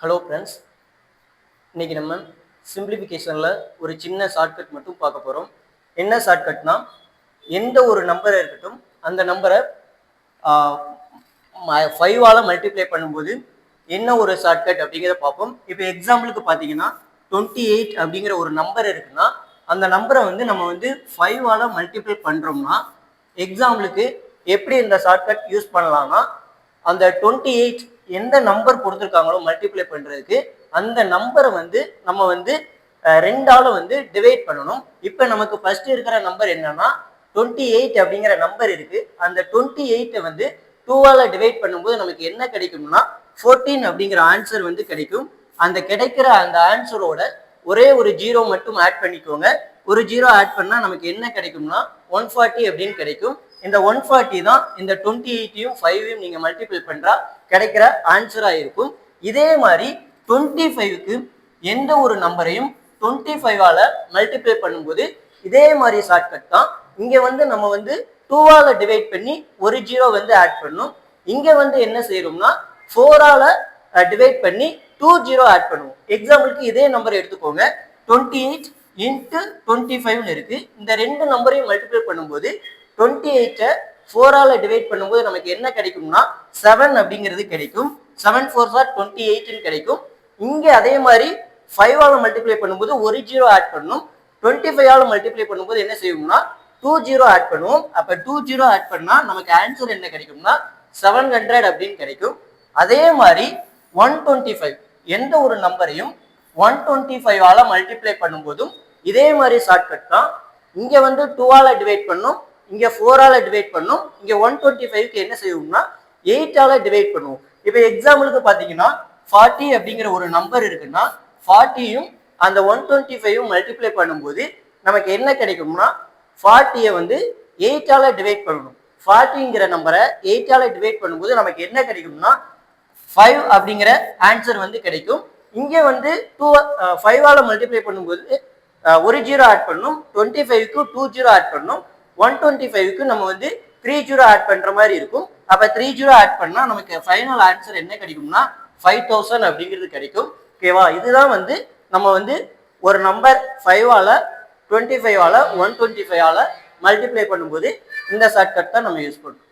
Hello friends, இன்னைக்கு நம்ம சிம்பிளிஃபிகேஷனில் ஒரு சின்ன ஷார்ட்கட் மட்டும் பார்க்க போகிறோம். என்ன ஷார்ட்கட்னா, எந்த ஒரு நம்பரை இருக்கட்டும் அந்த நம்பரை 5ஆல் மல்டிப்ளை பண்ணும்போது என்ன ஒரு ஷார்ட்கட் அப்படிங்கிறத பார்ப்போம். இப்போ எக்ஸாம்பிளுக்கு பார்த்தீங்கன்னா 28 அப்படிங்கிற ஒரு நம்பர் இருக்குன்னா அந்த நம்பரை வந்து நம்ம வந்து 5ஆல் மல்டிப்ளை பண்ணுறோம்னா எக்ஸாம்பிளுக்கு எப்படி இந்த ஷார்ட்கட் யூஸ் பண்ணலாம்னா, அந்த 28 எந்த நம்பர் கொடுத்துருக்காங்களோ மல்டிப்ளை பண்ணுறதுக்கு அந்த நம்பரை வந்து நம்ம வந்து 2ஆல் வந்து டிவைட் பண்ணணும். இப்போ நமக்கு ஃபர்ஸ்ட் இருக்கிற நம்பர் என்னன்னா 28 அப்படிங்கிற நம்பர் இருக்கு. அந்த 28 வந்து 2ஆல் டிவைட் பண்ணும்போது நமக்கு என்ன கிடைக்கும்னா 14 அப்படிங்கிற ஆன்சர் வந்து கிடைக்கும். அந்த கிடைக்கிற அந்த ஆன்சரோட ஒரே ஒரு ஜீரோ மட்டும் ஆட் பண்ணிக்கோங்க. ஒரு ஜீரோ ஆட் பண்ணா நமக்கு என்ன கிடைக்கும்னா 140 அப்படின்னு கிடைக்கும். இந்த 140 தான் இந்த 28யும் 5யும் நீங்க மல்டிபிள் பண்றா கிடைக்கிற ஆன்சரா இருக்கும். இதே மாதிரி 25க்கு எந்த ஒரு நம்பரையும் 25ஆல மல்டிப்ளை பண்ணும்போது இதே மாதிரி ஷார்ட்கட் தான். இங்க வந்து நம்ம வந்து 2ஆல டிவைட் பண்ணி ஒரு ஜீரோ வந்து ஆட் பண்ணும். இங்க வந்து என்ன செய்யறோம்னா 4ஆல டிவைட் பண்ணி 2 ஜீரோ ஆட் பண்ணுவோம். எக்ஸாம்பிளுக்கு இதே நம்பர் எடுத்துக்கோங்க. 28 இன்ட்டு 25 இருக்கு. இந்த ரெண்டு நம்பரையும் மல்டிப்ளை பண்ணும்போது 28 4ஆல டிவைட் பண்ணும்போது நமக்கு என்ன கிடைக்கும்னா 7 அப்படிங்கிறது கிடைக்கும். 7 4s are 28 கிடைக்கும். இங்க அதே மாதிரி 5ஆல மல்டிப்ளை பண்ணும்போது ஒரு ஜீரோ ஆட் பண்ணும். 25ஆல மல்டிப்ளை பண்ணும்போது என்ன செய்வோம்னா 2 ஜீரோ ஆட் பண்ணுவோம். அப்ப 2 ஜீரோ ஆட் பண்ணா நமக்கு ஆன்சர் என்ன கிடைக்கும்னா 700 அப்படின்னு கிடைக்கும். அதே மாதிரி 125 எந்த ஒரு நம்பரையும் 125ஆல மல்டிப்ளை பண்ணும்போதும் இதே மாதிரி ஷார்ட்கட் தான். இங்க வந்து 2ஆல டிவைட் பண்ணும், இங்க 4ஆல டிவைட் பண்ணும். இங்க 125க்கு என்ன செய்வோம்னா 8ஆல டிவைட் பண்ணுவோம். இப்போ எக்ஸாம்பிளுக்கு பாத்தீங்கன்னா 40 அப்படிங்கிற ஒரு நம்பர் இருக்குன்னா 40யும் அந்த 125யும் மல்டிப்ளை பண்ணும்போது நமக்கு என்ன கிடைக்கும்னா 40யை வந்து 8ஆல டிவைட் பண்ணணும். 40ங்கிற நம்பரை 8ஆல டிவைட் பண்ணும்போது நமக்கு என்ன கிடைக்கும்னா 5 அப்படிங்கிற ஆன்சர் வந்து கிடைக்கும். இங்க வந்து 5ஆல மல்டிப்ளை பண்ணும்போது ஒரு ஜீரோ ஆட் பண்ணும். 25க்கு 2 ஜீரோ ஆட் பண்ணும். 125க்கு நம்ம வந்து 3 ஜீரோ ஆட் பண்ற மாதிரி இருக்கும். அப்ப 3 ஜீரோ ஆட் பண்ணா நமக்கு ஃபைனல் ஆன்சர் என்ன கிடைக்கும்னா 5000 அப்படிங்கிறது கிடைக்கும். ஓகேவா? இதுதான் வந்து நம்ம வந்து ஒரு நம்பர் 5ஆல 25ஆல 125ஆல மல்டிப்ளை பண்ணும்போது இந்த ஷார்ட்கட் தான் நம்ம யூஸ் பண்ணுறோம்.